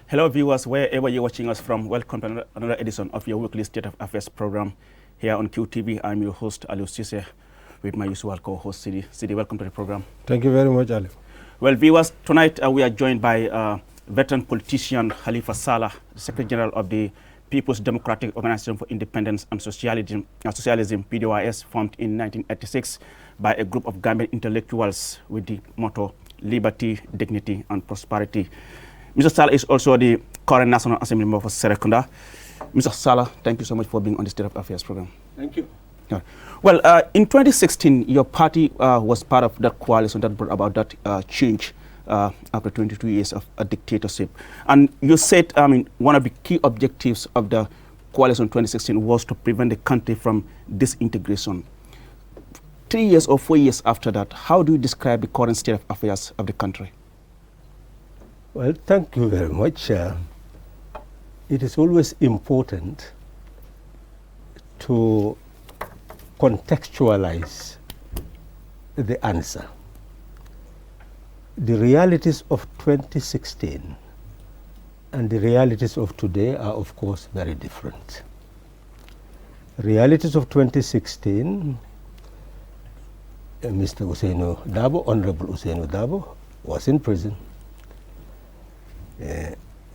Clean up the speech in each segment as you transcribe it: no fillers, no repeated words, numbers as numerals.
Hello viewers, wherever you're watching us from, welcome to another edition of your weekly State of Affairs program here on QTV. I'm your host, Ali Sise, with my usual co-host, Sidi. Sidi, welcome to the program. Thank you very much, Ali. Well, viewers, tonight we are joined by veteran politician Halifa Sallah, the Secretary General of the People's Democratic Organization for Independence and Socialism, PDOIS, formed in 1986 by a group of Gambian intellectuals with the motto, liberty, dignity, and prosperity. Mr. Sallah is also the current National Assembly member for Serekunda. Mr. Sallah, thank you so much for being on the State of Affairs program. Thank you. Yeah. Well, in 2016, your party was part of that coalition that brought about that change after 22 years of a dictatorship. And you said, one of the key objectives of the coalition in 2016 was to prevent the country from disintegration. 3 years or 4 years after that, how do you describe the current state of affairs of the country? Well, thank you very much. It is always important to contextualize the answer. The realities of 2016 and the realities of today are, of course, very different. Realities of 2016, Mr. Usainu Dabo, Honorable Usainu Dabo, was in prison.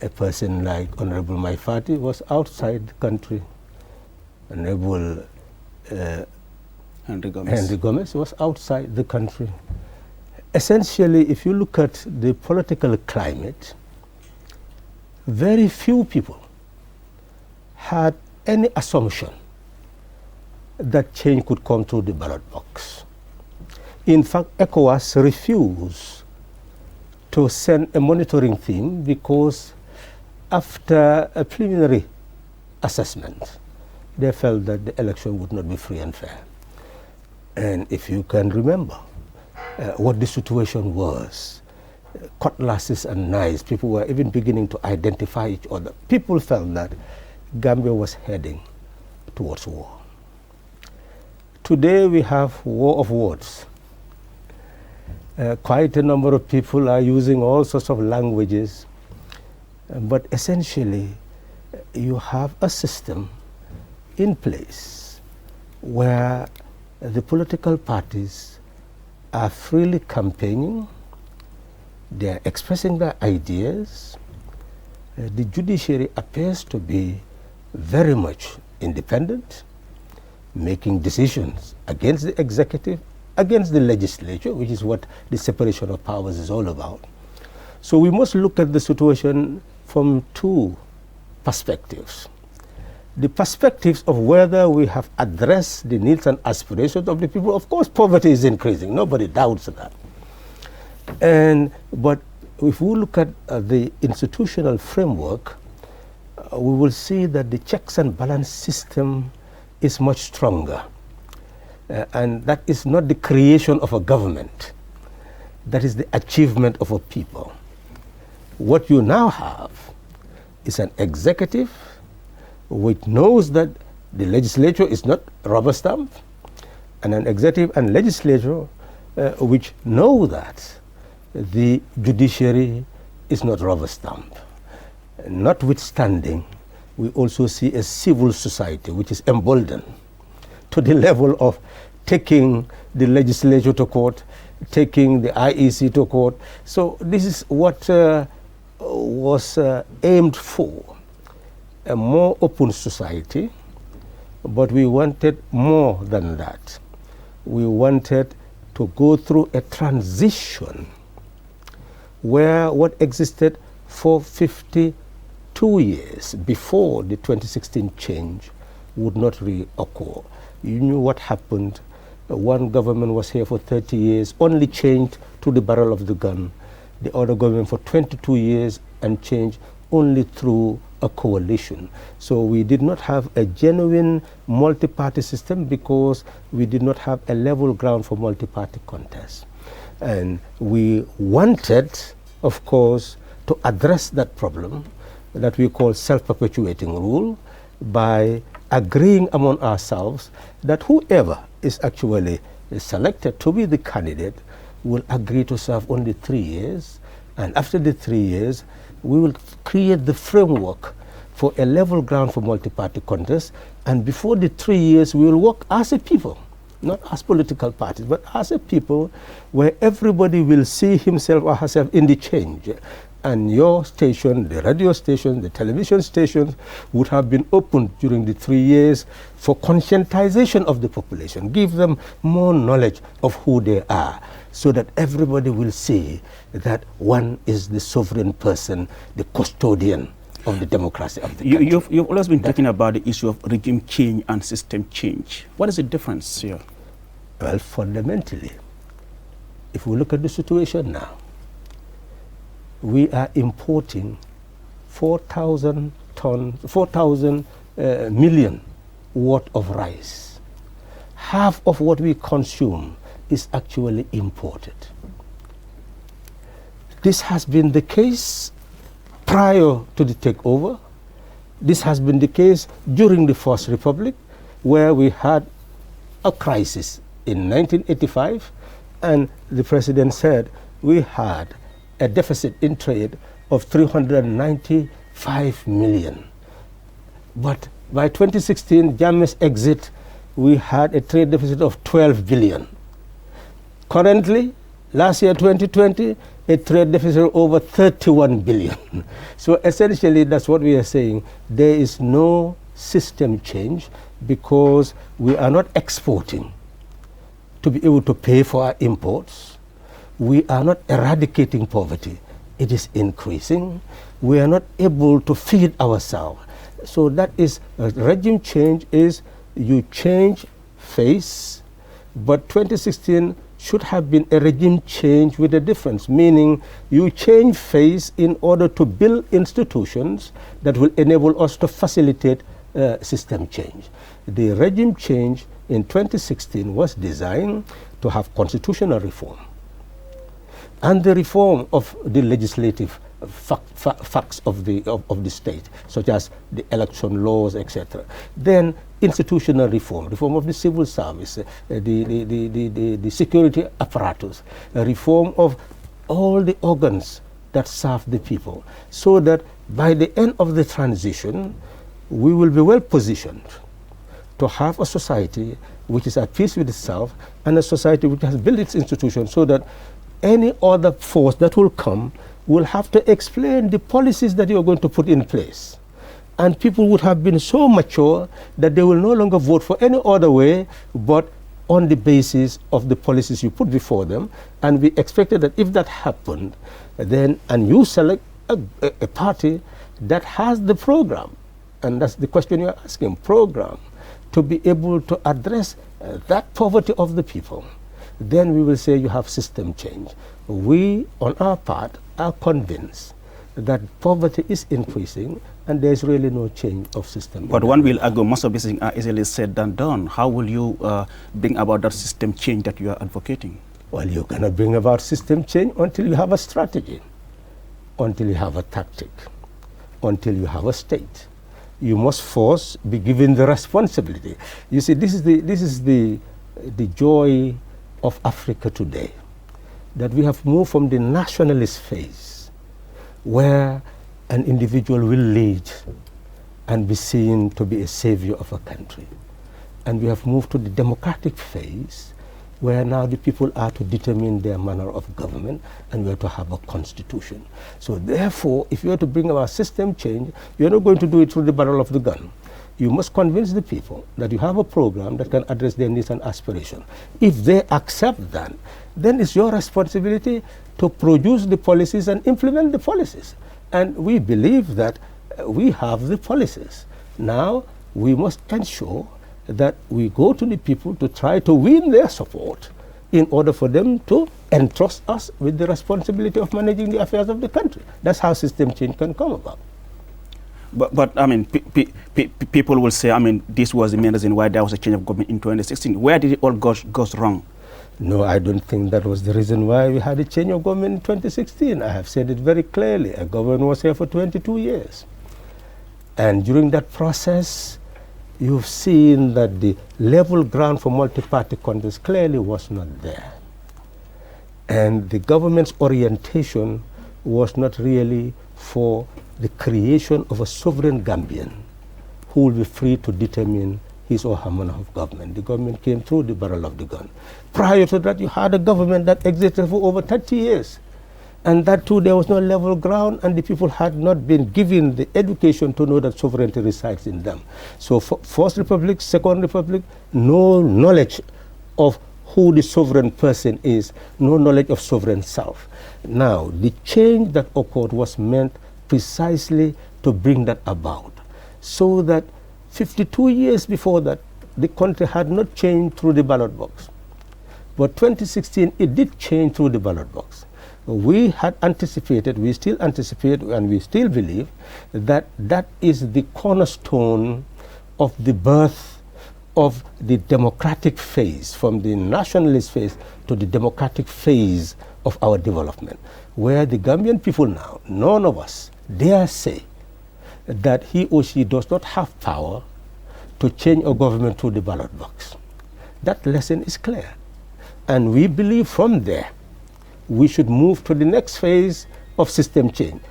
A person like Honorable Maifati was outside the country. Honorable Henry Gomez was outside the country. Essentially, if you look at the political climate, very few people had any assumption that change could come through the ballot box. In fact, ECOWAS refused to send a monitoring team because after a preliminary assessment, they felt that the election would not be free and fair. And if you can remember what the situation was, cutlasses and knives, people were even beginning to identify each other. People felt that Gambia was heading towards war. Today we have war of words. Quite a number of people are using all sorts of languages, but essentially you have a system in place where the political parties are freely campaigning, they are expressing their ideas. The judiciary appears to be very much independent, making decisions against the executive, against the legislature, which is what the separation of powers is all about. So we must look at the situation from two perspectives. The perspectives of whether we have addressed the needs and aspirations of the people. Of course, poverty is increasing. Nobody doubts that. But if we look at the institutional framework, we will see that the checks and balance system is much stronger. And that is not the creation of a government. That is the achievement of a people. What you now have is an executive which knows that the legislature is not rubber stamp, and an executive and legislature which know that the judiciary is not rubber stamp. Notwithstanding, we also see a civil society which is emboldened to the level of taking the legislature to court, taking the IEC to court. So this is what was aimed for, a more open society, but we wanted more than that. We wanted to go through a transition where what existed for 52 years before the 2016 change would not reoccur. You knew what happened. One government was here for 30 years, only changed to the barrel of the gun. The other government for 22 years and changed only through a coalition. So we did not have a genuine multi-party system because we did not have a level ground for multi-party contest. And we wanted, of course, to address that problem that we call self-perpetuating rule by agreeing among ourselves that whoever is actually selected to be the candidate will agree to serve only 3 years, and after the 3 years we will create the framework for a level ground for multi-party contest, and before the 3 years we will work as a people, not as political parties, but as a people, where everybody will see himself or herself in the change. And your station, the radio station, the television stations would have been opened during the 3 years for conscientization of the population, give them more knowledge of who they are, so that everybody will see that one is the sovereign person, the custodian of the democracy of the country. You've always been talking about the issue of regime change and system change. What is the difference here? Well, fundamentally, if we look at the situation now, we are importing 4,000 million worth of rice. Half of what we consume is actually imported. This has been the case prior to the takeover. This has been the case during the First Republic, where we had a crisis in 1985, and the president said we had a deficit in trade of 395 million. But by 2016, Jammeh's exit, we had a trade deficit of 12 billion. Currently, last year, 2020, a trade deficit of over 31 billion. So essentially, that's what we are saying. There is no system change because we are not exporting to be able to pay for our imports. We are not eradicating poverty. It is increasing. We are not able to feed ourselves. So that is, regime change is you change face, but 2016 should have been a regime change with a difference, meaning you change face in order to build institutions that will enable us to facilitate system change. The regime change in 2016 was designed to have constitutional reform and the reform of the legislative facts of the state, such as the election laws, etc. Then institutional reform, reform of the civil service, the security apparatus, reform of all the organs that serve the people, so that by the end of the transition, we will be well positioned to have a society which is at peace with itself and a society which has built its institutions, so that any other force that will come will have to explain the policies that you are going to put in place. And people would have been so mature that they will no longer vote for any other way but on the basis of the policies you put before them. And we expected that if that happened, then, and you select a party that has the program, and that's the question you're asking, program, to be able to address that poverty of the people, then we will say you have system change. We, on our part, are convinced that poverty is increasing and there's really no change of system. But one will argue most of these things are easily said than done. How will you bring about that system change that you are advocating? Well, you cannot bring about system change until you have a strategy, until you have a tactic, until you have a state. You must first be given the responsibility. You see, this is the joy of Africa today, that we have moved from the nationalist phase, where an individual will lead and be seen to be a savior of a country. And we have moved to the democratic phase, where now the people are to determine their manner of government, and we are to have a constitution. So therefore, if you are to bring about system change, you are not going to do it through the barrel of the gun. You must convince the people that you have a program that can address their needs and aspirations. If they accept that, then it's your responsibility to produce the policies and implement the policies. And we believe that we have the policies. Now, we must ensure that we go to the people to try to win their support in order for them to entrust us with the responsibility of managing the affairs of the country. That's how system change can come about. But I mean, people will say, I mean, this was the main reason why there was a change of government in 2016. Where did it all go wrong? No, I don't think that was the reason why we had a change of government in 2016. I have said it very clearly. A government was here for 22 years. And during that process, you've seen that the level ground for multi-party contest clearly was not there. And the government's orientation was not really for the creation of a sovereign Gambian who will be free to determine his or her manner of government. The government came through the barrel of the gun. Prior to that, you had a government that existed for over 30 years. And that too, there was no level ground, and the people had not been given the education to know that sovereignty resides in them. So First Republic, Second Republic, no knowledge of who the sovereign person is, no knowledge of sovereign self. Now, the change that occurred was meant precisely to bring that about, so that 52 years before that, the country had not changed through the ballot box. But 2016, it did change through the ballot box. We had anticipated, we still anticipate, and we still believe that that is the cornerstone of the birth of the democratic phase, from the nationalist phase to the democratic phase of our development, where the Gambian people now, none of us dare say that he or she does not have power to change a government through the ballot box. That lesson is clear. And we believe from there, we should move to the next phase of system change.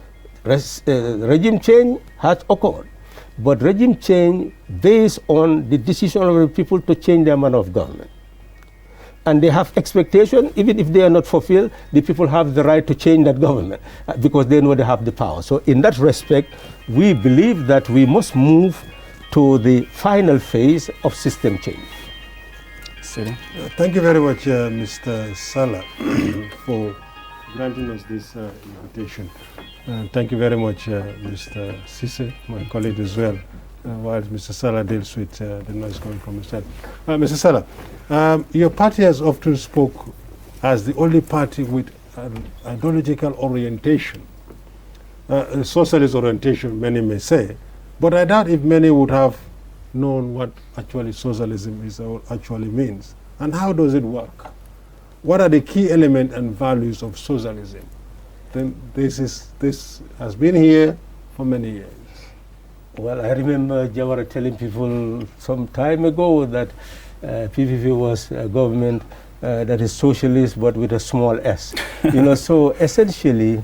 Regime change has occurred, but regime change based on the decision of the people to change their manner of government. And they have expectation, even if they are not fulfilled, the people have the right to change that government because they know they have the power. So in that respect, we believe that we must move to the final phase of system change. Thank you very much, Mr. Sallah, for granting us this invitation. Thank you very much, Mr. Sise, my colleague as well, while Mr. Sallah deals with the noise coming from his side. Mr. Sallah, your party has often spoke as the only party with an ideological orientation, socialist orientation, many may say, but I doubt if many would have known what actually socialism is or actually means. And how does it work? What are the key elements and values of socialism? Then this has been here for many years. Well, I remember Jawara telling people some time ago that PPP was a government that is socialist but with a small s. So essentially,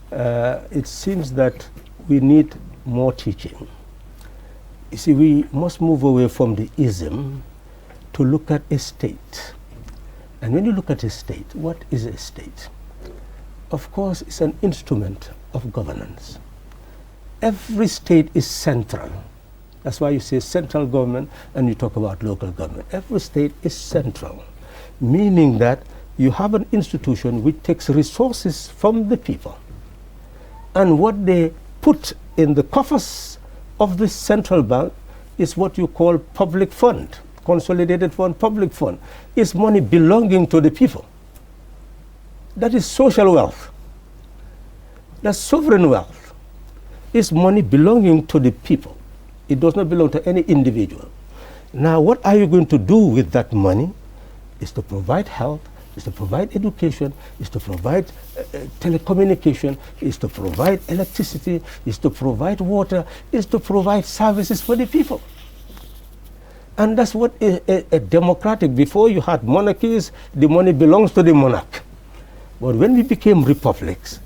it seems that we need more teaching. You see, we must move away from the ism to look at a state. And when you look at a state, what is a state? Of course, it's an instrument of governance. Every state is central. That's why you say central government and you talk about local government. Every state is central, meaning that you have an institution which takes resources from the people. And what they put in the coffers of the central bank is what you call public fund, consolidated fund, public fund. It's money belonging to the people. That is social wealth. That's sovereign wealth. It's money belonging to the people. It does not belong to any individual. Now, what are you going to do with that money? Is to provide health, is to provide education, is to provide telecommunication, is to provide electricity, is to provide water, is to provide services for the people. And that's what a democratic, before you had monarchies, the money belongs to the monarch. But when we became republics,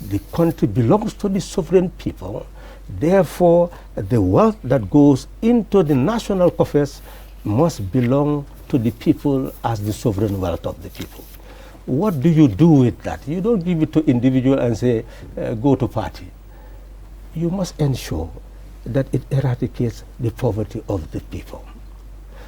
the country belongs to the sovereign people. Therefore, the wealth that goes into the national coffers must belong to the people as the sovereign wealth of the people. What do you do with that? You don't give it to individual and say, go to party. You must ensure that it eradicates the poverty of the people.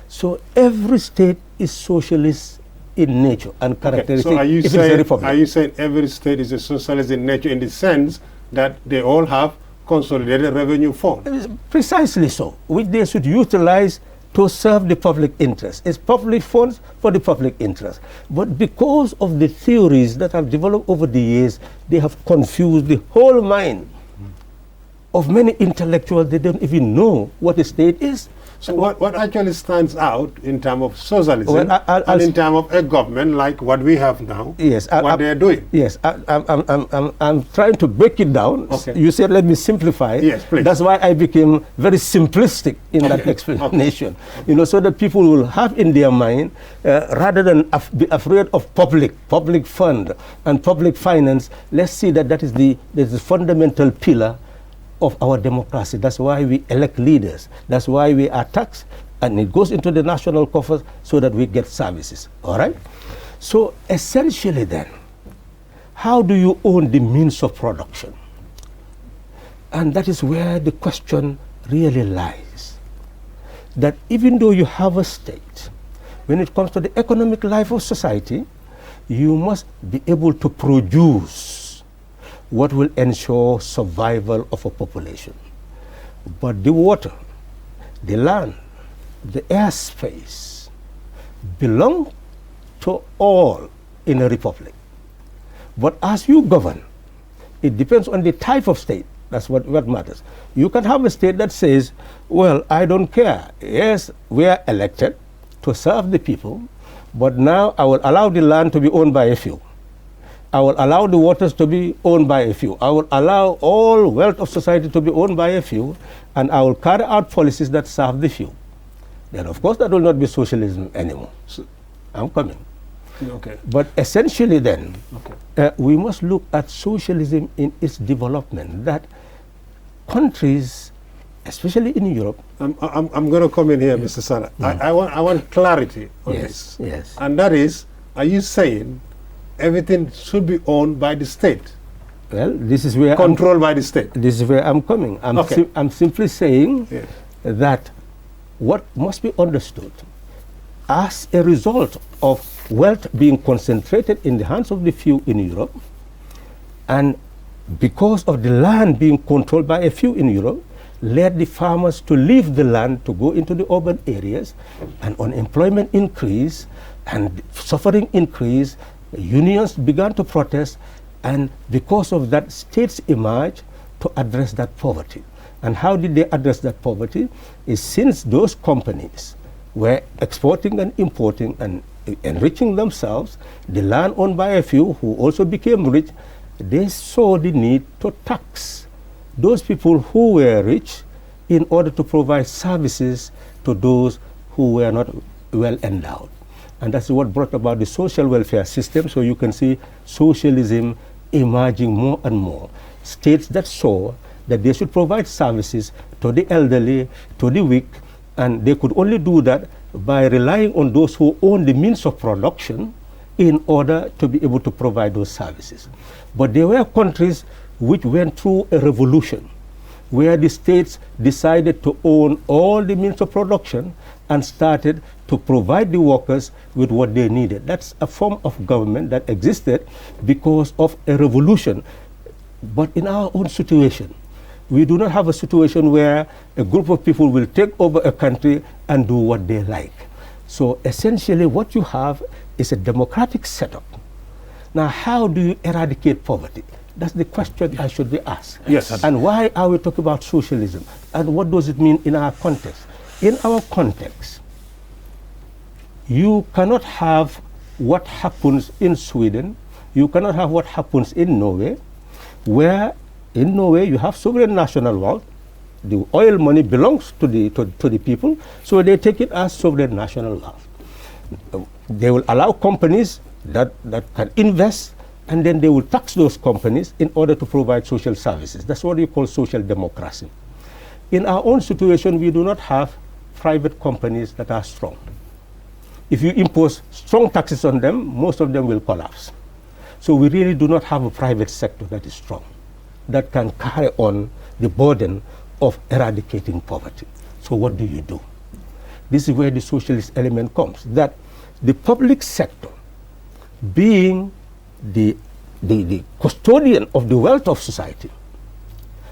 So every state is socialist in nature and characteristic. So are you saying every state is a socialist in nature in the sense that they all have consolidated revenue funds? Precisely so, which they should utilize to serve the public interest. It's public funds for the public interest. But because of the theories that have developed over the years, they have confused the whole mind of many intellectuals. They don't even know what a state is. So what actually stands out in terms of socialism Well, and in terms of a government like what we have now, yes, what they are doing? Yes, I'm trying to break it down. Okay. You said let me simplify. Yes, please. That's why I became very simplistic in that explanation. Okay. You know, so that people will have in their mind, rather than be afraid of public fund and public finance, let's see that is the fundamental pillar of our democracy. That's why we elect leaders. That's why we are taxed, and it goes into the national coffers so that we get services. All right? So essentially then, how do you own the means of production? And that is where the question really lies. That even though you have a state, when it comes to the economic life of society, you must be able to produce what will ensure survival of a population. But the water, the land, the airspace belong to all in a republic. But as you govern, it depends on the type of state. That's what matters. You can have a state that says, well, I don't care. Yes, we are elected to serve the people, but now I will allow the land to be owned by a few. I will allow the waters to be owned by a few. I will allow all wealth of society to be owned by a few, and I will carry out policies that serve the few. Then, of course, that will not be socialism anymore. So, I'm coming. Okay. But essentially then, okay, we must look at socialism in its development, that countries, especially in Europe... I'm going to come in here, Mr. Sallah. I want clarity on this. Yes. And that is, are you saying everything should be owned by the state? Well, this is where... Controlled by the state? This is where I'm coming. I'm simply saying that what must be understood, as a result of wealth being concentrated in the hands of the few in Europe, and because of the land being controlled by a few in Europe, led the farmers to leave the land to go into the urban areas, and unemployment increased, and suffering increased, unions began to protest, and because of that, states emerged to address that poverty. And how did they address that poverty? Is since those companies were exporting and importing and enriching themselves, the land owned by a few who also became rich, they saw the need to tax those people who were rich in order to provide services to those who were not well endowed. And that's what brought about the social welfare system. So you can see socialism emerging more and more. States that saw that they should provide services to the elderly, to the weak, and they could only do that by relying on those who own the means of production in order to be able to provide those services. But there were countries which went through a revolution where the states decided to own all the means of production and started to provide the workers with what they needed. That's a form of government that existed because of a revolution. But in our own situation, we do not have a situation where a group of people will take over a country and do what they like. So essentially what you have is a democratic setup. Now, how do you eradicate poverty? That's the question I should be asked. Yes. And why are we talking about socialism? And what does it mean in our context? In our context, you cannot have what happens in Sweden, you cannot have what happens in Norway, where in Norway you have sovereign national wealth. The oil money belongs to the people, so they take it as sovereign national wealth. They will allow companies that can invest, and then they will tax those companies in order to provide social services. That's what you call social democracy. In our own situation, we do not have private companies that are strong. If you impose strong taxes on them, most of them will collapse. So we really do not have a private sector that is strong, that can carry on the burden of eradicating poverty. So what do you do? This is where the socialist element comes, that the public sector, being the custodian of the wealth of society,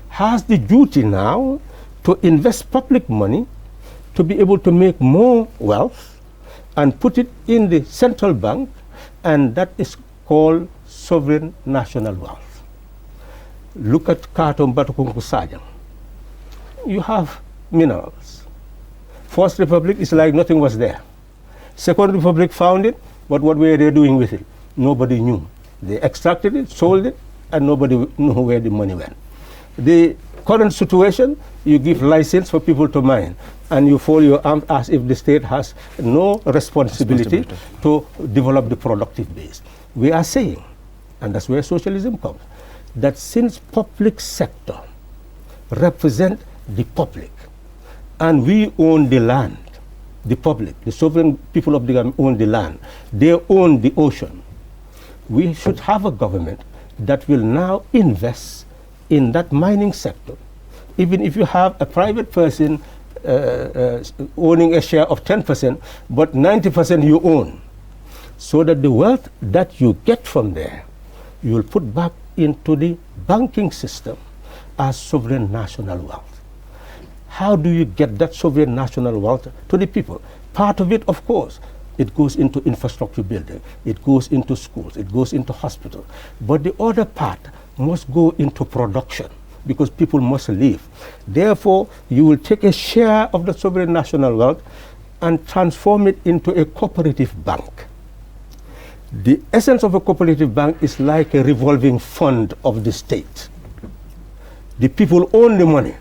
has the duty now to invest public money to be able to make more wealth and put it in the central bank, and that is called sovereign national wealth. Look at Khartoum, Batukungu, Sajang. You have minerals. First Republic is like nothing was there. Second Republic found it, but what were they doing with it? Nobody knew. They extracted it, sold it, and nobody knew where the money went. The current situation, you give license for people to mine, and you fold your arms as if the state has no responsibility to develop the productive base. We are saying, and that's where socialism comes, that since public sector represent the public, and we own the land, the public, the sovereign people of the government own the land, they own the ocean, we should have a government that will now invest in that mining sector. Even if you have a private person owning a share of 10%, but 90% you own, so that the wealth that you get from there, you will put back into the banking system as sovereign national wealth. How do you get that sovereign national wealth to the people? Part of it, of course, it goes into infrastructure building, it goes into schools, it goes into hospitals. But the other part must go into production, because people must live. Therefore, you will take a share of the sovereign national wealth and transform it into a cooperative bank. The essence of a cooperative bank is like a revolving fund of the state. The people own the money.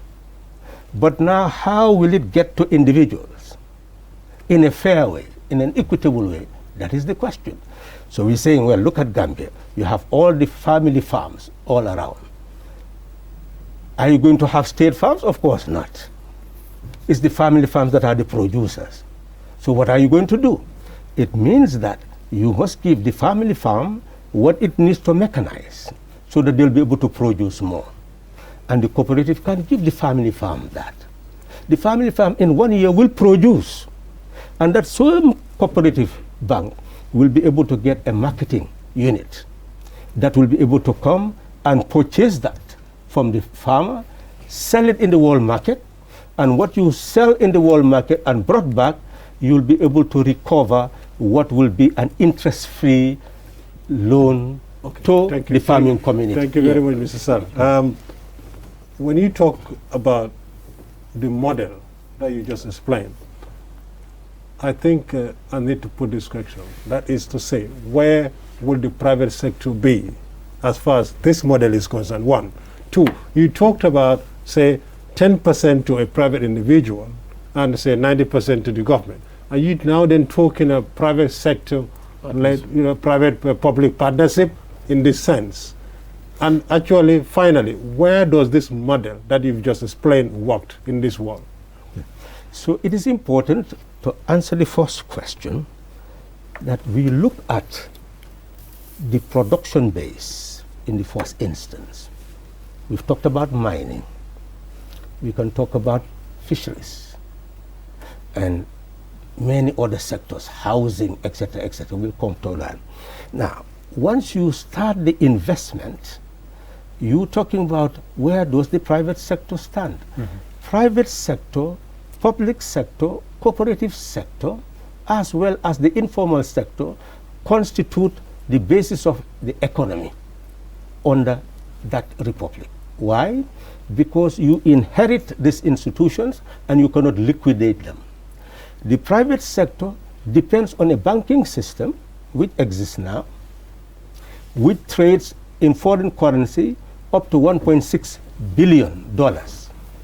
But now how will it get to individuals in a fair way, in an equitable way? That is the question. So we're saying, well, look at Gambia. You have all the family farms all around. Are you going to have state farms? Of course not. It's the family farms that are the producers. So what are you going to do? It means that you must give the family farm what it needs to mechanize so that they'll be able to produce more. And the cooperative can give the family farm that. The family farm in 1 year will produce. And that same cooperative bank will be able to get a marketing unit that will be able to come and purchase that from the farmer, sell it in the world market, and what you sell in the world market and brought back, you'll be able to recover what will be an interest-free loan to the farming community. Thank you very much, Mr. Sallah. When you talk about the model that you just explained, I think I need to put this question. That is to say, where will the private sector be as far as this model is concerned? One. Two, you talked about, say, 10% to a private individual and, say, 90% to the government. Are you now then talking a private sector, private-public partnership in this sense? And actually, finally, where does this model that you've just explained work in this world? So it is important to answer the first question that we look at the production base in the first instance. We've talked about mining. We can talk about fisheries and many other sectors, housing, etc., etc. We'll come to that. Now, once you start the investment, you're talking about where does the private sector stand? Private sector, public sector, cooperative sector, as well as the informal sector, constitute the basis of the economy under that republic. Why? Because you inherit these institutions and you cannot liquidate them. The private sector depends on a banking system which exists now, which trades in foreign currency up to $1.6 billion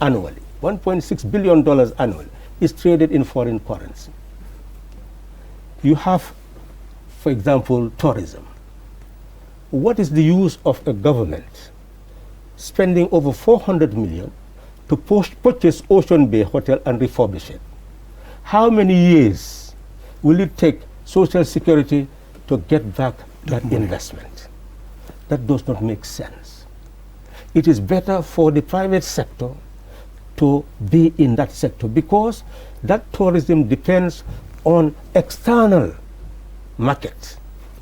annually. $1.6 billion annually is traded in foreign currency. You have, for example, tourism. What is the use of a government spending over $400 million to purchase Ocean Bay Hotel and refurbish it? How many years will it take Social Security to get back that investment? That does not make sense. It is better for the private sector to be in that sector because that tourism depends on external markets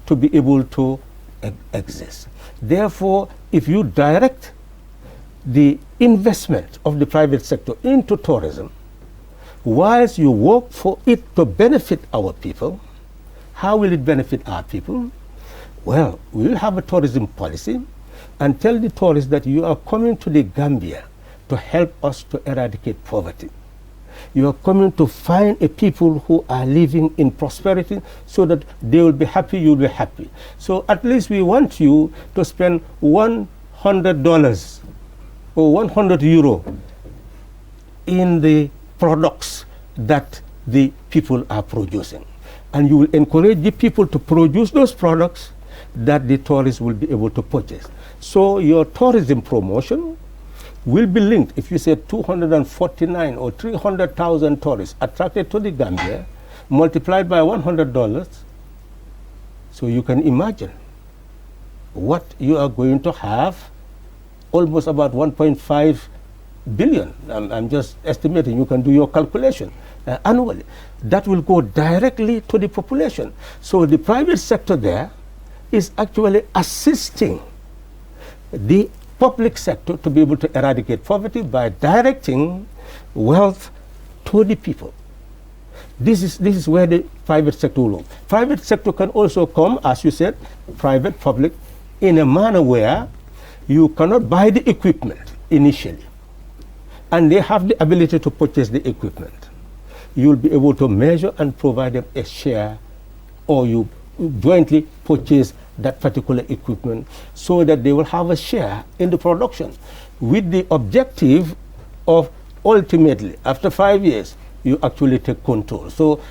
to be able to exist. Therefore, if you direct the investment of the private sector into tourism, whilst you work for it to benefit our people, how will it benefit our people? Well, we will have a tourism policy and tell the tourists that you are coming to the Gambia to help us to eradicate poverty. You are coming to find a people who are living in prosperity so that they will be happy, you'll be happy. So at least we want you to spend $100 or 100 euro in the products that the people are producing. And you will encourage the people to produce those products that the tourists will be able to purchase. So your tourism promotion will be linked. If you say 249 or 300,000 tourists attracted to the Gambia, multiplied by $100, so you can imagine what you are going to have, almost about 1.5 billion. I'm just estimating, you can do your calculation annually. That will go directly to the population. So the private sector there is actually assisting the public sector to be able to eradicate poverty by directing wealth to the people. This is where the private sector will go. Private sector can also come, as you said, private, public, in a manner where you cannot buy the equipment initially, and they have the ability to purchase the equipment. You will be able to measure and provide them a share, or you jointly purchase that particular equipment so that they will have a share in the production, with the objective of ultimately, after 5 years, you actually take control. So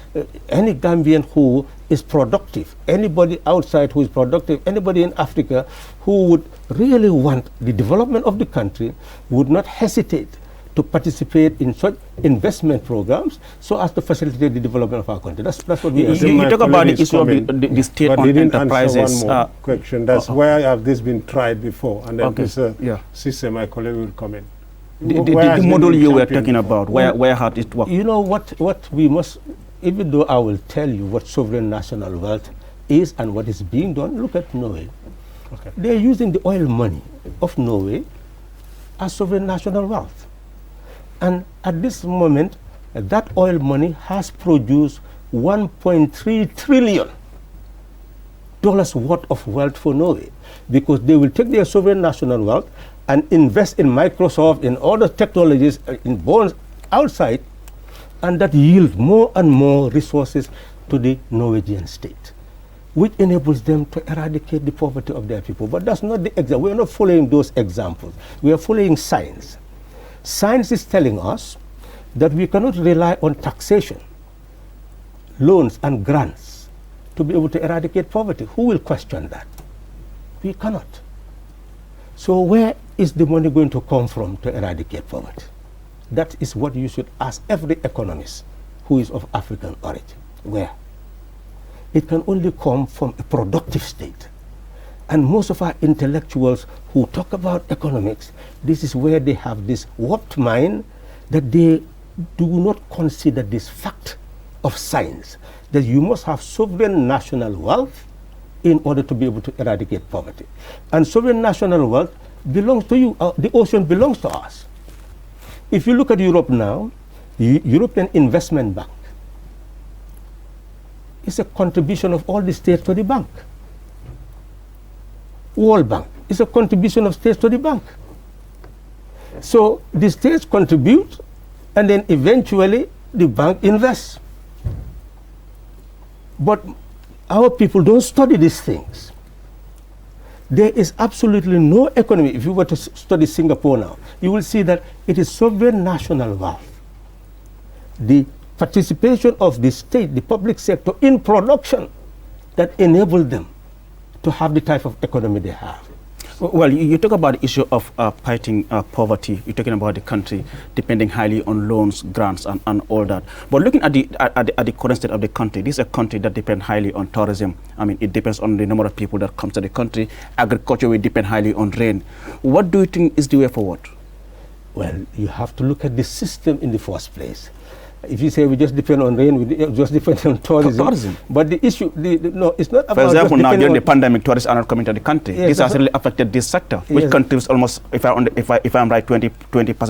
any Gambian who is productive, anybody outside who is productive, anybody in Africa who would really want the development of the country would not hesitate to participate in such investment programs so as to facilitate the development of our country. That's what we are saying. You talk about the issue of the state-owned enterprises. One more question. That's where have this been tried before? And then Mr. Sisse, my colleague, will comment. The model you were talking about, where had it worked? You know what we must, even though I will tell you what sovereign national wealth is and what is being done, look at Norway. Okay. They're using the oil money of Norway as sovereign national wealth. And at this moment, that oil money has produced $1.3 trillion worth of wealth for Norway, because they will take their sovereign national wealth and invest in Microsoft, in other technologies, in bonds outside, and that yield more and more resources to the Norwegian state, which enables them to eradicate the poverty of their people. But that's not the example. We're not following those examples. We are following science. Science is telling us that we cannot rely on taxation, loans and grants to be able to eradicate poverty. Who will question that? We cannot. So where is the money going to come from to eradicate poverty? That is what you should ask every economist who is of African origin. Where? It can only come from a productive state. And most of our intellectuals who talk about economics, this is where they have this warped mind that they do not consider this fact of science, that you must have sovereign national wealth in order to be able to eradicate poverty. And sovereign national wealth belongs to you. The ocean belongs to us. If you look at Europe now, the European Investment Bank is a contribution of all the states to the bank. World Bank is a contribution of states to the bank. So the states contribute, and then eventually the bank invests. But our people don't study these things. There is absolutely no economy. If you were to study Singapore now, you will see that it is sovereign national wealth. The participation of the state, the public sector in production, that enabled them to have the type of economy they have. Well, you talk about the issue of fighting poverty. You're talking about the country depending highly on loans, grants, and all that. But looking at the current state of the country, this is a country that depends highly on tourism. I mean, it depends on the number of people that comes to the country. Agriculture will depend highly on rain. What do you think is the way forward? Well, you have to look at the system in the first place. If you say we just depend on rain, we just depend on tourism. But the issue, no, it's not about. For example, now during the pandemic, tourists are not coming to the country. Yes, this has really affected this sector, which contributes almost, if I'm right, 20%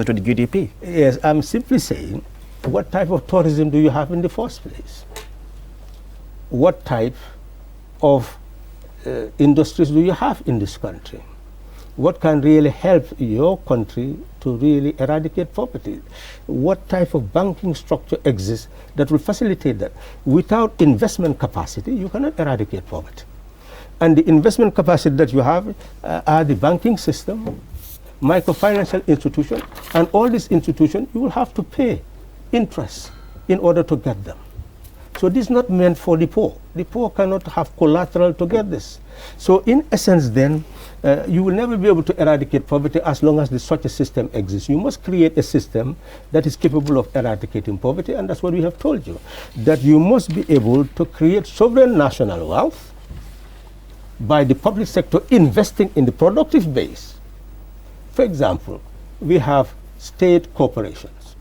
to the GDP. Yes, I'm simply saying, what type of tourism do you have in the first place? What type of industries do you have in this country? what can really help your country to really eradicate poverty. What type of banking structure exists that will facilitate that? Without investment capacity, you cannot eradicate poverty. And the investment capacity that you have are the banking system, microfinancial institution, and all these institutions, you will have to pay interest in order to get them. So this is not meant for the poor. The poor cannot have collateral to get this. So in essence then, you will never be able to eradicate poverty as long as such a system exists. You must create a system that is capable of eradicating poverty, and that's what we have told you, that you must be able to create sovereign national wealth by the public sector investing in the productive base. For example, we have state corporations,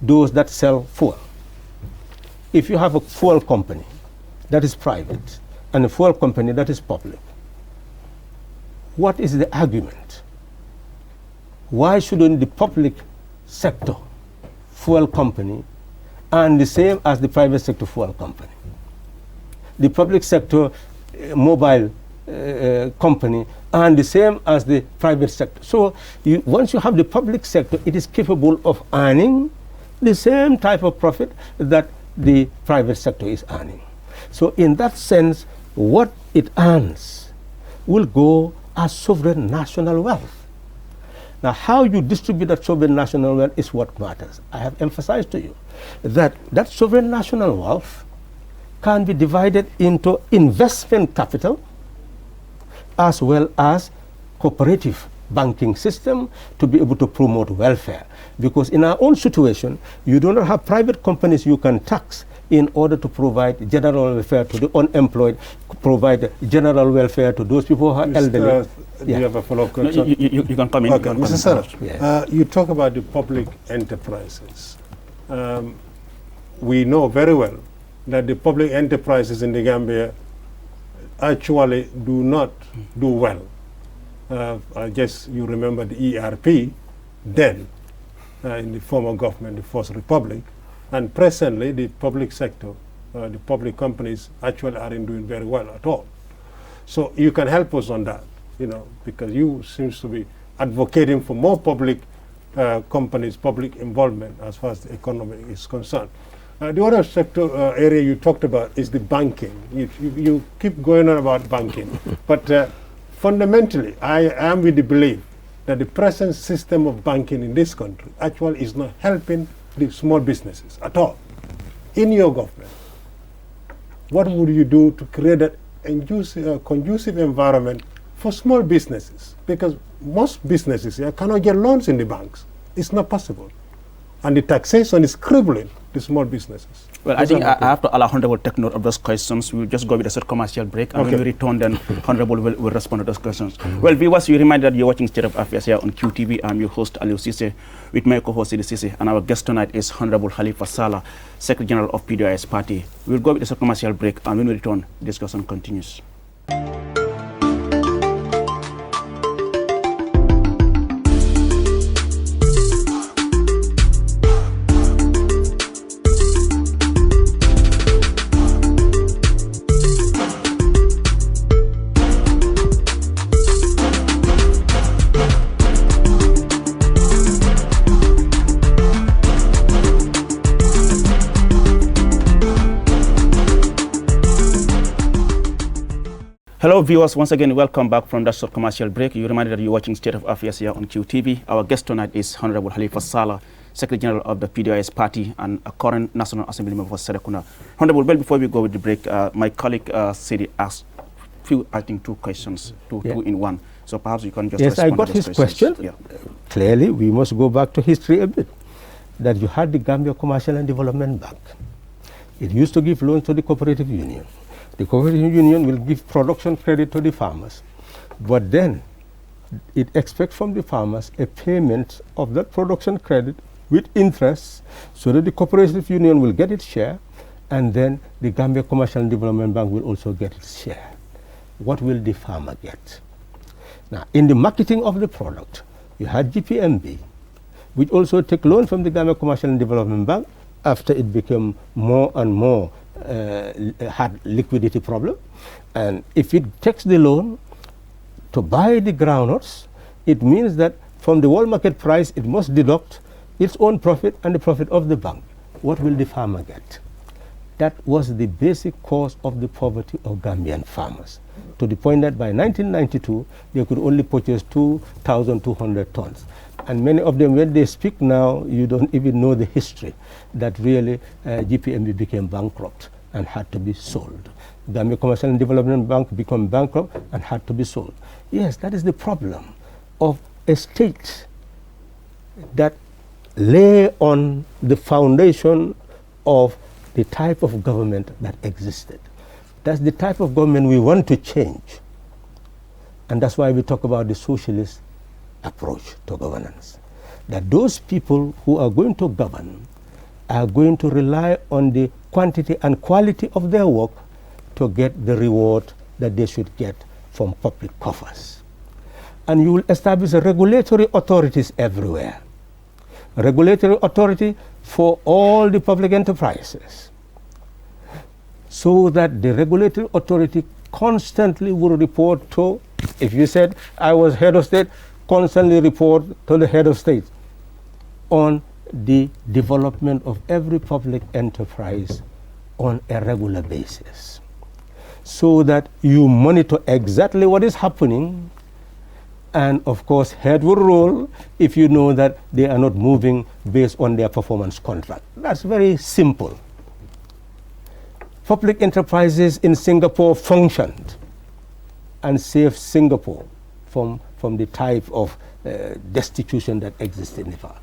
those that sell fuel. If you have a fuel company that is private and a fuel company that is public, what is the argument? Why shouldn't the public sector fuel company earn the same as the private sector fuel company? The public sector mobile company earn the same as the private sector. So once you have the public sector, it is capable of earning the same type of profit that the private sector is earning. So in that sense, what it earns will go as sovereign national wealth. Now, how you distribute that sovereign national wealth is what matters. I have emphasized to you that that sovereign national wealth can be divided into investment capital as well as cooperative banking system to be able to promote welfare. Because in our own situation, you do not have private companies you can tax in order to provide general welfare to the unemployed, provide general welfare to those people who are elderly. Do you have a follow-up question? No, you can come in. Okay, Mr. Sallah, Yeah. you talk about the public enterprises. We know very well that the public enterprises in the Gambia actually do not do well. I guess you remember the ERP then in the former government, the First Republic, and presently the public sector, the public companies actually aren't doing very well at all. So you can help us on that, because you seems to be advocating for more public companies, public involvement as far as the economy is concerned. The other sector area you talked about is the banking. You keep going on about banking, but fundamentally, I am with the belief that the present system of banking in this country actually is not helping the small businesses at all. In your government, what would you do to create that conducive environment for small businesses? Because most businesses here cannot get loans in the banks. It's not possible. And the taxation is crippling the small businesses. Well, I think I have to allow Honorable take note of those questions. We'll just go with a short commercial break, and when we return, then Honorable will respond to those questions. Well, viewers, we remind that you're watching State of Affairs here on QTV. I'm your host, Aliou Cisse, with my co-host, Sidi Cisse, and our guest tonight is Honorable Halifa Sallah, Secretary General of PDOIS Party. We'll go with a short commercial break, and when we return, the discussion continues. Hello viewers, once again welcome back from that short commercial break. You reminded that you're watching State of Affairs here on QTV. Our guest tonight is Honorable Halifa Sallah, Secretary General of the PDOIS Party and a current National Assembly member for Serekunda. Honorable, well, before we go with the break, my colleague Sidi asked two questions, two in one. So perhaps you can just respond I got to those his questions. question. Clearly, we must go back to history a bit. That you had the Gambia Commercial and Development Bank. It used to give loans to the cooperative union. The cooperative union will give production credit to the farmers, but then it expects from the farmers a payment of that production credit with interest so that the cooperative union will get its share, and then the Gambia Commercial and Development Bank will also get its share. What will the farmer get? Now, in the marketing of the product, you had GPMB, which also take loan from the Gambia Commercial and Development Bank after it became more and more had liquidity problem, and if it takes the loan, to buy the groundnuts, it means that from the world market price, it must deduct its own profit and the profit of the bank. What will the farmer get? That was the basic cause of the poverty of Gambian farmers, to the point that by 1992, they could only purchase 2,200 tons. And many of them, when they speak now, you don't even know the history, that really GPMB became bankrupt and had to be sold. Gambia Commercial and Development Bank became bankrupt and had to be sold. Yes, that is the problem of a state that lay on the foundation of the type of government that existed. That's the type of government we want to change. And that's why we talk about the socialist approach to governance. That those people who are going to govern are going to rely on the quantity and quality of their work to get the reward that they should get from public coffers. And you will establish regulatory authorities everywhere. Regulatory authority for all the public enterprises, so that the regulatory authority constantly will report to, if you said I was head of state, constantly report to the head of state on the development of every public enterprise on a regular basis, so that you monitor exactly what is happening. And of course, head will roll if you know that they are not moving based on their performance contract. That's very simple. Public enterprises in Singapore functioned and saved Singapore from the type of destitution that exists in Nepal.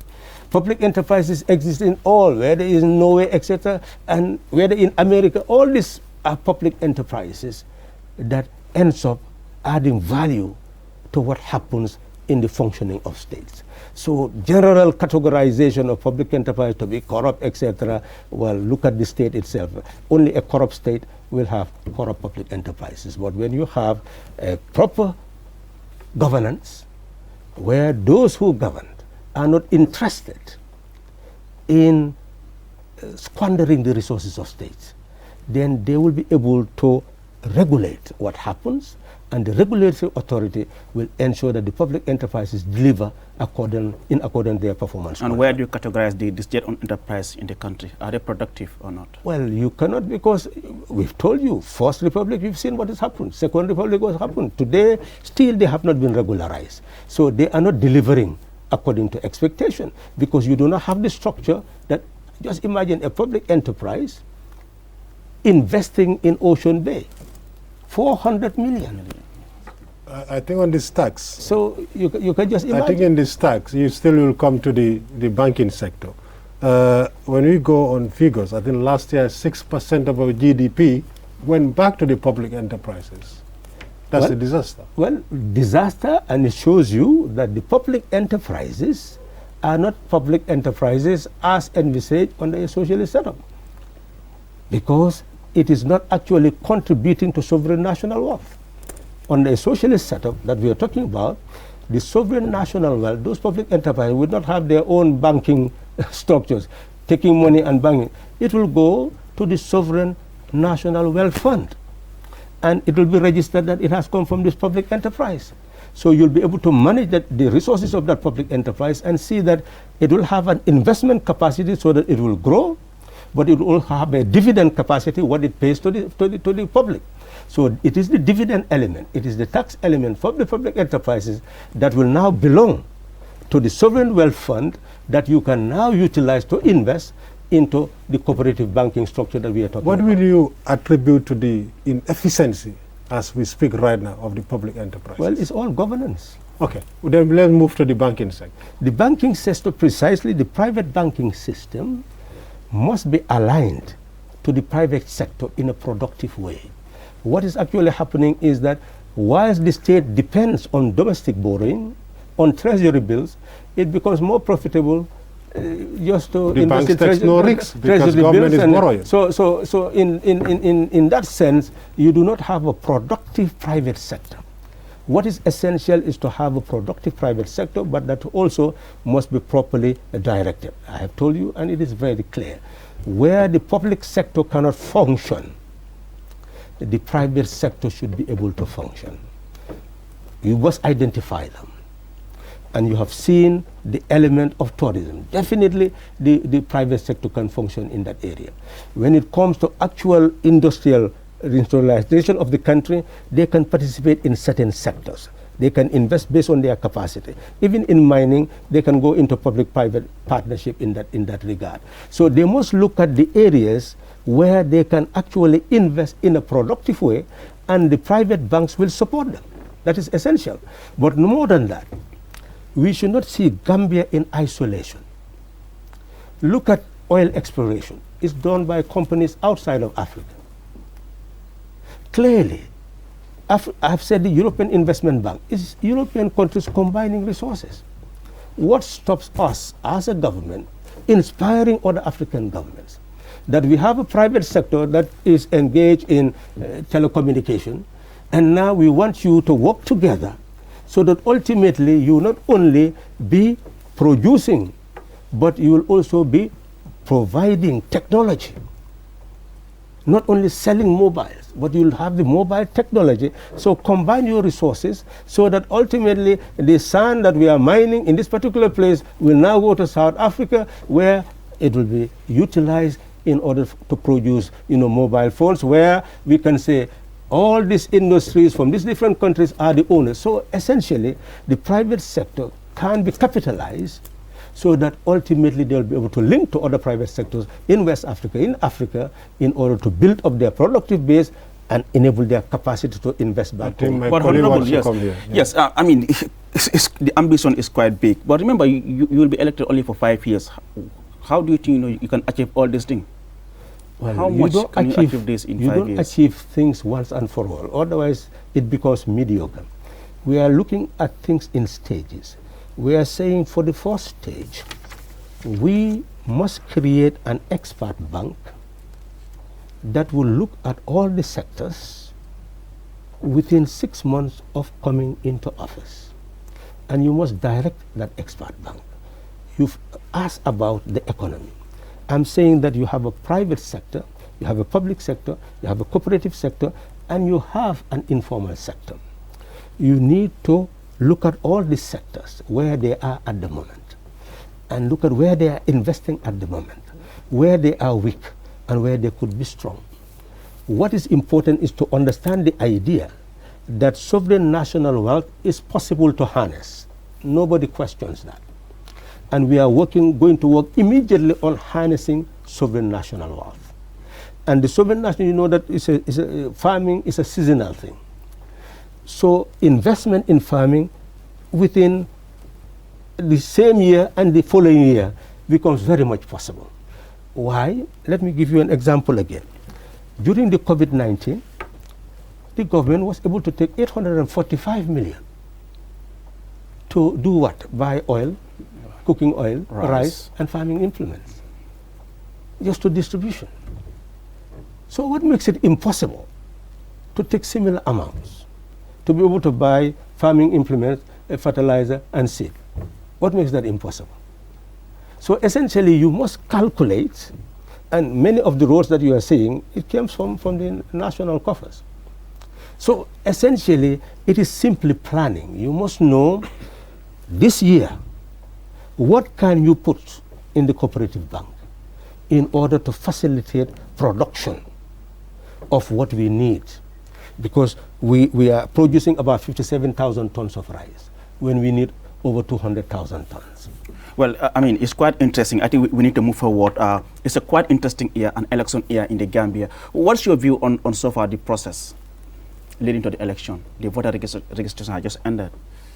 Public enterprises exist in all, whether in Norway, etc., and whether in America. All these are public enterprises that ends up adding value to what happens in the functioning of states. So general categorization of public enterprise to be corrupt, etc., well, look at the state itself. Only a corrupt state will have corrupt public enterprises. But when you have a proper governance, where those who govern are not interested in squandering the resources of states, then they will be able to regulate what happens, and the regulatory authority will ensure that the public enterprises deliver in accordance with their performance. And where do you categorize the state-owned enterprise in the country? Are they productive or not? Well, you cannot, because we've told you, First Republic, you've seen what has happened. Second Republic, what happened. Today, still they have not been regularized. So they are not delivering according to expectation, because you do not have the structure that, just imagine a public enterprise investing in Ocean Bay, 400 million. I think on this tax. So you can just imagine. I think in this tax, you still will come to the banking sector. When we go on figures, I think last year 6% of our GDP went back to the public enterprises. That's a disaster. Well, disaster, and it shows you that the public enterprises are not public enterprises as envisaged under a socialist setup, because it is not actually contributing to sovereign national wealth. On a socialist setup that we are talking about, the sovereign national wealth, those public enterprises would not have their own banking structures, taking money and banking. It will go to the sovereign national wealth fund, and it will be registered that it has come from this public enterprise. So you'll be able to manage the resources of that public enterprise and see that it will have an investment capacity so that it will grow, but it will have a dividend capacity, what it pays to the public. So it is the dividend element, it is the tax element from the public enterprises that will now belong to the sovereign wealth fund that you can now utilize to invest into the cooperative banking structure that we are talking about. What will you attribute to the inefficiency, as we speak right now, of the public enterprises? Well, it's all governance. Okay, well, then let's move to the banking sector. The banking sector, precisely the private banking system, must be aligned to the private sector in a productive way. What is actually happening is that whilst the state depends on domestic borrowing, on treasury bills, it becomes more profitable just to the invest in takes no risks because government is borrowing. So in that sense, you do not have a productive private sector. What is essential is to have a productive private sector, but that also must be properly directed. I have told you, and it is very clear, where the public sector cannot function, the private sector should be able to function. You must identify them. And you have seen the element of tourism. Definitely the private sector can function in that area. When it comes to actual industrial reindustrialization of the country, they can participate in certain sectors. They can invest based on their capacity. Even in mining, they can go into public-private partnership in that regard. So they must look at the areas where they can actually invest in a productive way, and the private banks will support them. That is essential. But no more than that, we should not see Gambia in isolation. Look at oil exploration. It's done by companies outside of Africa. Clearly, I've said the European Investment Bank is European countries combining resources. What stops us as a government inspiring other African governments? That we have a private sector that is engaged in telecommunication, and now we want you to work together so that ultimately you not only be producing, but you will also be providing technology. Not only selling mobiles, but you'll have the mobile technology. So combine your resources so that ultimately the sand that we are mining in this particular place will now go to South Africa, where it will be utilized in order to produce, mobile phones, where we can say all these industries from these different countries are the owners. So essentially, the private sector can be capitalized so that ultimately they'll be able to link to other private sectors in West Africa, in Africa, in order to build up their productive base and enable their capacity to invest back home. But Honorable, yes, I mean, the ambition is quite big. But remember, you will be elected only for 5 years. How do you think you can achieve all these things? Well, how much can you achieve this in 5 years? You don't achieve things once and for all. Otherwise, it becomes mediocre. We are looking at things in stages. We are saying for the first stage, we must create an expert bank that will look at all the sectors within 6 months of coming into office. And you must direct that expert bank. You've asked about the economy. I'm saying that you have a private sector, you have a public sector, you have a cooperative sector, and you have an informal sector. You need to look at all these sectors, where they are at the moment, and look at where they are investing at the moment, where they are weak, and where they could be strong. What is important is to understand the idea that sovereign national wealth is possible to harness. Nobody questions that. And we are going to work immediately on harnessing sovereign national wealth. And the sovereign national, that farming is a seasonal thing. So investment in farming within the same year and the following year becomes very much possible. Why? Let me give you an example again. During the COVID-19, the government was able to take 845 million to do what? Buy oil, cooking oil, rice, and farming implements, just to distribution. So what makes it impossible to take similar amounts, to be able to buy farming implements, fertilizer, and seed? What makes that impossible? So essentially, you must calculate, and many of the roads that you are seeing, it comes from the national coffers. So essentially, it is simply planning. You must know this year, what can you put in the cooperative bank in order to facilitate production of what we need? Because we are producing about 57,000 tons of rice when we need over 200,000 tons. Well, I mean, it's quite interesting. I think we need to move forward. It's a quite interesting year, an election year in the Gambia. What's your view on so far the process leading to the election? The voter registration has just ended.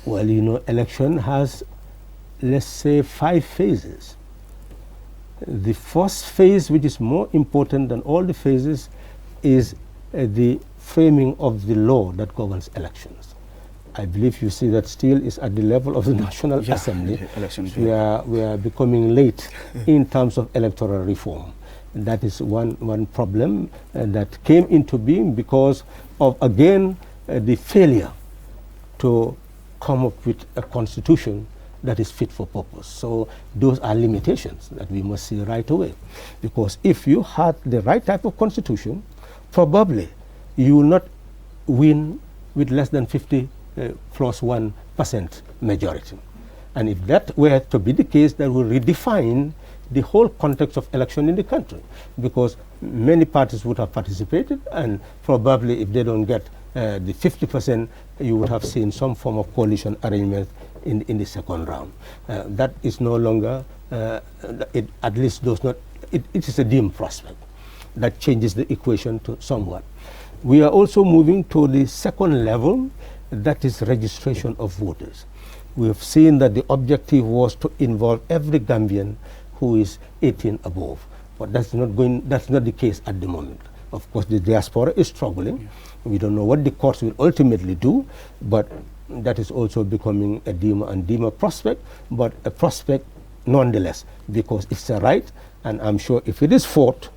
Well, election has, let's say, 5 phases. The first phase, which is more important than all the phases, is the framing of the law that governs elections. I believe you see that still is at the level of the National Assembly. We are becoming late in terms of electoral reform. That is one problem that came into being because of, again, the failure to come up with a constitution that is fit for purpose. So those are limitations that we must see right away. Because if you had the right type of constitution, probably you will not win with less than 50 plus 1% majority. And if that were to be the case, that will redefine the whole context of election in the country, because many parties would have participated, and probably if they don't get the 50%, you would have seen some form of coalition arrangement in the second round. That is no longer, it at least does not, it is a dim prospect. That changes the equation to somewhat. We are also moving to the second level, that is registration of voters. We have seen that the objective was to involve every Gambian who is 18 above, but that's not the case at the moment. Of course, the diaspora is struggling. Yeah. We don't know what the courts will ultimately do, but that is also becoming a dimmer and dimmer prospect, but a prospect nonetheless, because it's a right, and I'm sure if it is fought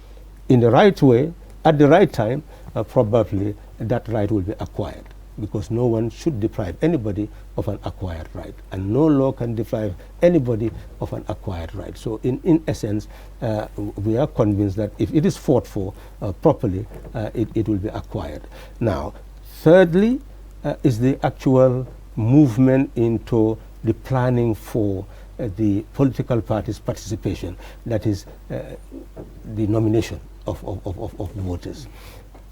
in the right way, at the right time, probably that right will be acquired, because no one should deprive anybody of an acquired right, and no law can deprive anybody of an acquired right. So in essence, we are convinced that if it is fought for properly, it will be acquired. Now, thirdly, is the actual movement into the planning for the political parties' participation, that is the nomination of voters,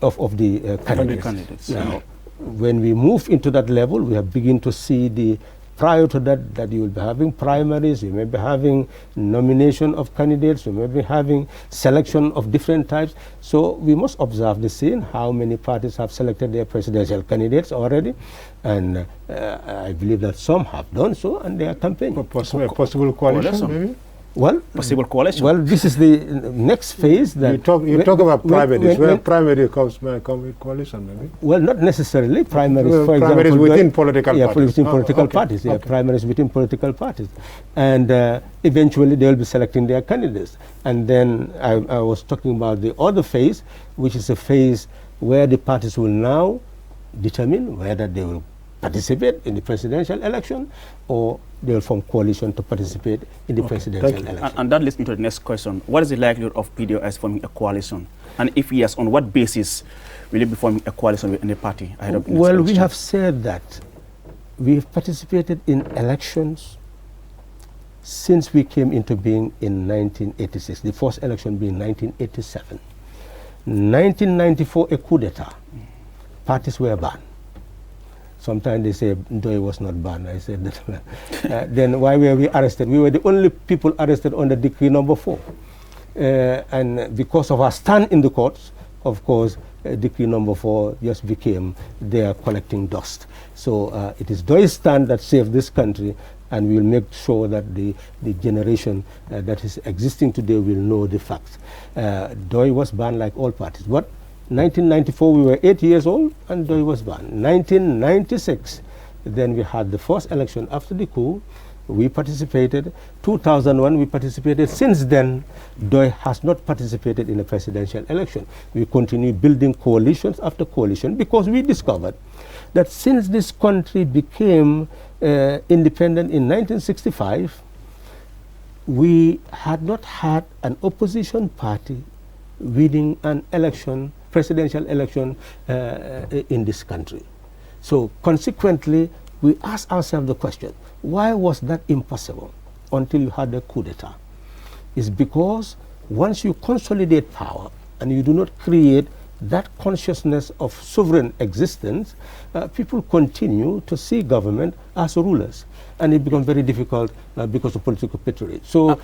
of the candidates. Now, when we move into that level, we have begun to see prior to that you will be having primaries, you may be having nomination of candidates, you may be having selection of different types. So we must observe the scene, how many parties have selected their presidential candidates already, and I believe that some have done so, and they are campaigning. Possible coalition, maybe? Well, possible coalition. Well, this is the next phase. That you talk about primaries. Where primary comes with coalition, maybe? Well, not necessarily primaries. For primaries example, within political parties. Yeah, within political parties. Yeah, primaries within political parties, and eventually they will be selecting their candidates. And then I was talking about the other phase, which is a phase where the parties will now determine whether they will participate in the presidential election, or they will form coalition to participate in the presidential election. And that leads me to the next question. What is the likelihood of PDOS forming a coalition? And if yes, on what basis will it be forming a coalition with any party? Well, we have said that we've participated in elections since we came into being in 1986, the first election being 1987. 1994, a coup d'etat. Parties were banned. Sometimes they say Doi was not banned. I said that. Then why were we arrested? We were the only people arrested under Decree Number 4. And because of our stand in the courts, of course, Decree Number 4 just became there collecting dust. So it is Doi's stand that saved this country, and we will make sure that the generation that is existing today will know the facts. Doi was banned like all parties. But 1994, we were 8 years old, and Doi was banned. 1996, then we had the first election after the coup. We participated. 2001, we participated. Since then, Doi has not participated in a presidential election. We continue building coalitions after coalition, because we discovered that since this country became independent in 1965, we had not had an opposition party winning an election, presidential election in this country. So consequently, we ask ourselves the question, why was that impossible until you had a coup d'etat? It's because once you consolidate power and you do not create that consciousness of sovereign existence, people continue to see government as rulers, and it becomes very difficult because of political patronage. So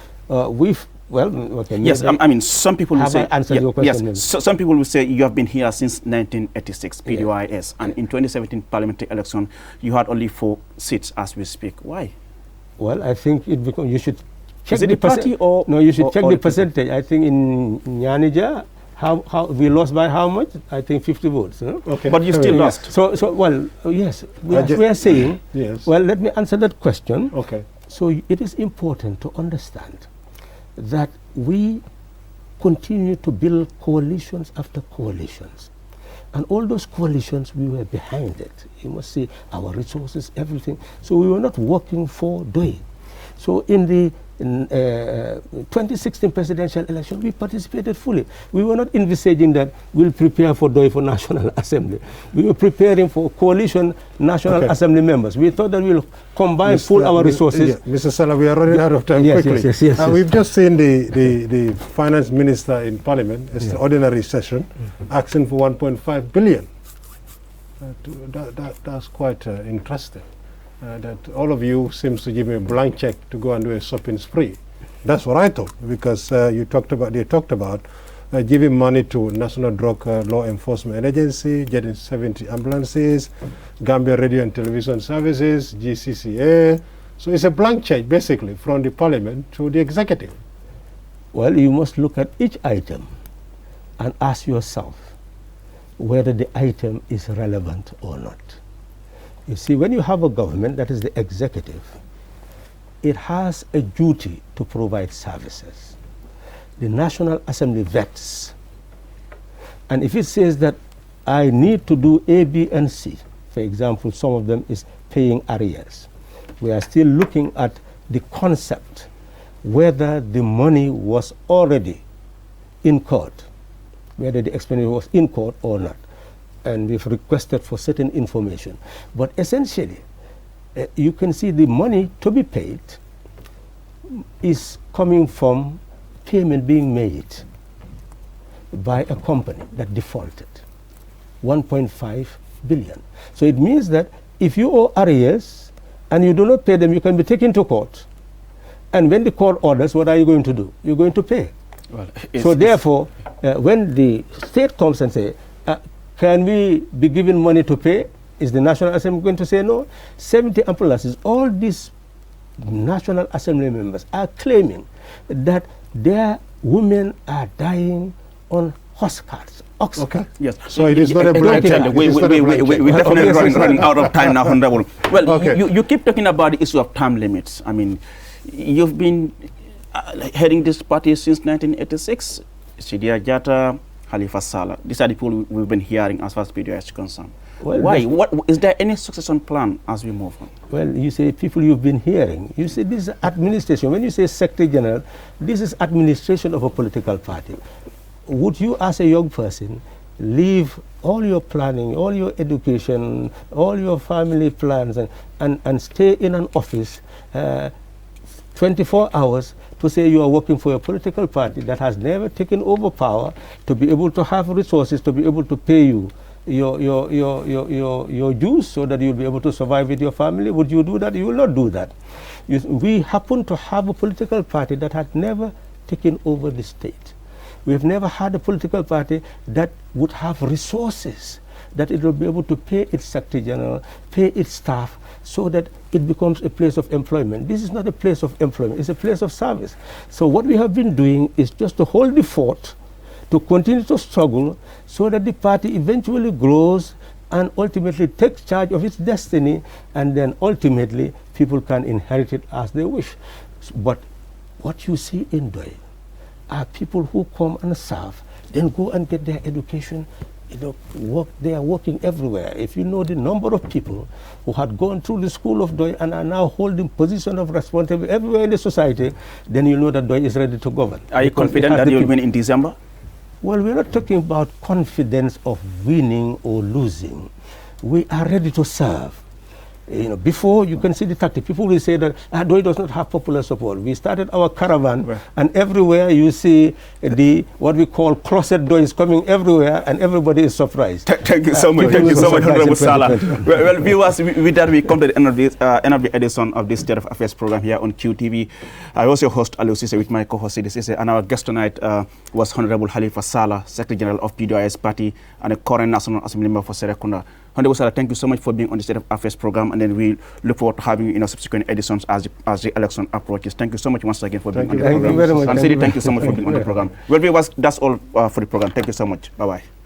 yes, I mean, some people will say, your question? Yes, so some people will say you have been here since 1986, PDOIS, and in 2017 parliamentary election, you had only 4 seats as we speak. Why? Well, I think you should check the party, or no, you should check the percentage. I think in Nyanija, how we lost by how much? I think 50 votes. Huh? Okay. But you still lost. So well, yes, we are saying. Yes. Well, let me answer that question. Okay. So it is important to understand that we continue to build coalitions after coalitions. And all those coalitions, we were behind it. You must see our resources, everything. So we were not working for Doi. So in the 2016 presidential election, we participated fully. We were not envisaging that we'll prepare for DOI for National Assembly. We were preparing for coalition National Assembly members. We thought that we'll combine, pool our resources. Yeah, Mr. Sallah, we are running out of time quickly. Yes. We've just seen the finance minister in Parliament, extraordinary session, asking for 1.5 billion. That's quite interesting. That all of you seems to give me a blank check to go and do a shopping spree. That's what I thought, because they talked about giving money to National Drug Law Enforcement Agency, getting 70 ambulances, Gambia Radio and Television Services, GCCA. So it's a blank check, basically, from the Parliament to the Executive. Well, you must look at each item and ask yourself whether the item is relevant or not. You see, when you have a government, that is the executive, it has a duty to provide services. The National Assembly vets. And if it says that I need to do A, B, and C, for example, some of them is paying arrears. We are still looking at the concept, whether the money was already in court, whether the expenditure was in court or not. And we've requested for certain information. But essentially, you can see the money to be paid is coming from payment being made by a company that defaulted, 1.5 billion. So it means that if you owe arrears and you do not pay them, you can be taken to court. And when the court orders, what are you going to do? You're going to pay. Well, so therefore, when the state comes and say, can we be given money to pay? Is the National Assembly going to say no? 70 ambulances, all these National Assembly members are claiming that their women are dying on horse carts. Okay. Yes. So it is not a blank check. We're definitely running out of time now, Honorable. Well, you keep talking about the issue of term limits. I mean, you've been heading this party since 1986. Sidia Jatta, Halifa Sallah. These are the people we've been hearing as far as PDI is concerned. Well, why? What is there any succession plan as we move on? Well, you say people you've been hearing. You say this is administration. When you say Secretary General, this is administration of a political party. Would you, as a young person, leave all your planning, all your education, all your family plans, and stay in an office 24 hours to say you are working for a political party that has never taken over power, to be able to have resources, to be able to pay you your dues so that you'll be able to survive with your family? Would you do that? You will not do that. We happen to have a political party that had never taken over the state. We've never had a political party that would have resources, that it will be able to pay its Secretary General, pay its staff, so that it becomes a place of employment. This is not a place of employment, it's a place of service. So what we have been doing is just to hold the fort, to continue to struggle, so that the party eventually grows and ultimately takes charge of its destiny, and then ultimately people can inherit it as they wish. But what you see in DOI are people who come and serve, then go and get their education. They are working everywhere. If you know the number of people who had gone through the school of DOI and are now holding position of responsibility everywhere in the society, then you know that DOI is ready to govern. Are you confident that you'll win in December? Well, we're not talking about confidence of winning or losing. We are ready to serve. Before, you can see the tactic. People will say that DOI does not have popular support. We started our caravan, and everywhere you see what we call closet DOIs coming everywhere, and everybody is surprised. Thank you so much. Thank you so much, Honorable Sallah. Well, viewers, with that, we come to the end of the edition of this State of Affairs program here on QTV. I was your host, Aliou Cissé, with my co-host, Sidi Cissé, and our guest tonight was Honorable Halifa Sallah, Secretary General of PDIS Party and a current National Assembly member for Serekunda. Honorable Sallah, thank you so much for being on the State of Affairs program, and then we look forward to having you in subsequent editions as the election approaches. Thank you so much once again for being on the program. Thank you very much. And Sidi, thank you so much for being on the program. Well, viewers, that's all for the program. Thank you so much. Bye-bye.